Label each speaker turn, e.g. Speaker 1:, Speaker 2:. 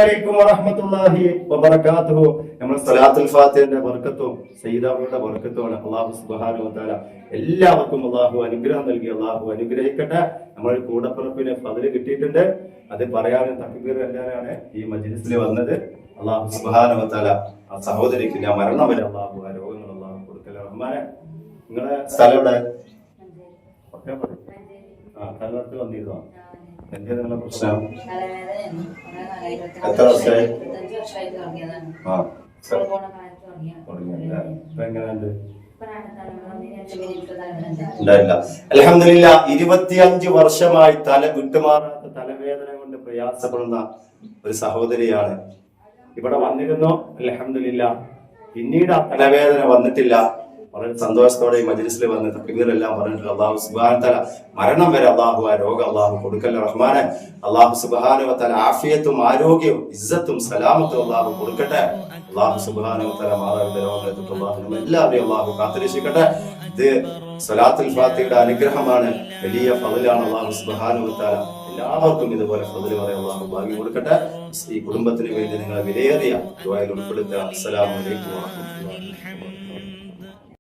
Speaker 1: അലൈക്കും വറഹ്മത്തുള്ളാഹി വബറകാതുഹു. നമ്മൾ സ്വലാത്തുൽ ഫാത്തിഹയുടെ ബർക്കത്തും സയ്യിദാവുകളുടെ ബർക്കത്തുമാണ്. അല്ലാഹു സുബ്ഹാനഹു വ തആല എല്ലാവർക്കും അല്ലാഹു അനുഗ്രഹം നൽകി. അല്ലാഹു അനുഗ്രഹിക്കട്ടെ. നമ്മൾ കൂടപ്പിറപ്പിന് ഫദ്ല് കിട്ടിയിട്ടുണ്ട്. അത് പറയാനും തക്ബീർ എല്ലാരാണ് ഈ മജ്ലിസിൽ വന്നത്. അല്ലാഹു സുബ്ഹാനഹു വ തആല ആ സഹോദരിക്ക് ഞാൻ മരണം വരെ അല്ലാഹു ആ രോഗങ്ങൾ അല്ലാഹു കൊടുക്കട്ടെ. റഹ്മാനെ, നിങ്ങളെ സ്ഥലം എവിടെ? കല്ലത്ത് വന്നിരുന്നോ? എന്താ നിങ്ങളുടെ പ്രശ്നം? എത്ര വർഷമായി? എങ്ങനെയുണ്ട്? അൽഹംദുലില്ലാ, 25 വർഷമായി തല വിട്ടുമാറാത്ത തലവേദന കൊണ്ട് പ്രയാസപ്പെടുന്ന ഒരു സഹോദരിയാണ് ഇവിടെ വന്നിരുന്നു. അൽഹംദുലില്ലാ, പിന്നീട് ആ തലവേദന വന്നിട്ടില്ല. വളരെ സന്തോഷത്തോടെ ഈ മജ്ലിസിൽ വന്ന് തക്ബീറെല്ലാം പറഞ്ഞിട്ട് അല്ലാഹു സുബ്ഹാനഹു വ തആല മരണം വരെ അല്ലാഹു ആ രോഗം അല്ലാഹു കൊടുക്കല്ല. റഹ്മാനെ, അല്ലാഹു സുബ്ഹാനഹു വ തആല ആഫിയത്തും ആരോഗ്യവും ഇസ്സത്തും സലാമത്തും അല്ലാഹു കൊടുക്കട്ടെ. അല്ലാഹു സുബ്ഹാനഹു വ തആല മാറാത്ത രോഗത്തെ അല്ലാഹു എല്ലാവരെയും അല്ലാഹു കാത്തുരക്ഷിക്കട്ടെ. ഇത് സ്വലാത്തുൽ ഫാത്തിഹയുടെ അനുഗ്രഹമാണ്, വലിയ ഫളലാണ്. അല്ലാഹു സുബ്ഹാനഹു വ തആല എല്ലാവർക്കും ഇതുപോലെ ഫള് പറയാൻ അല്ലാഹു ഭാഗ്യം കൊടുക്കട്ടെ. ഈ കുടുംബത്തിന് വേണ്ടി നിങ്ങൾ വിലയേറിയ ദുആയിൽ ഉൾപ്പെടുത്തുക. അസ്സലാമു അലൈക്കും വറഹ്മത്തുള്ളാഹി വബറകാതുഹു.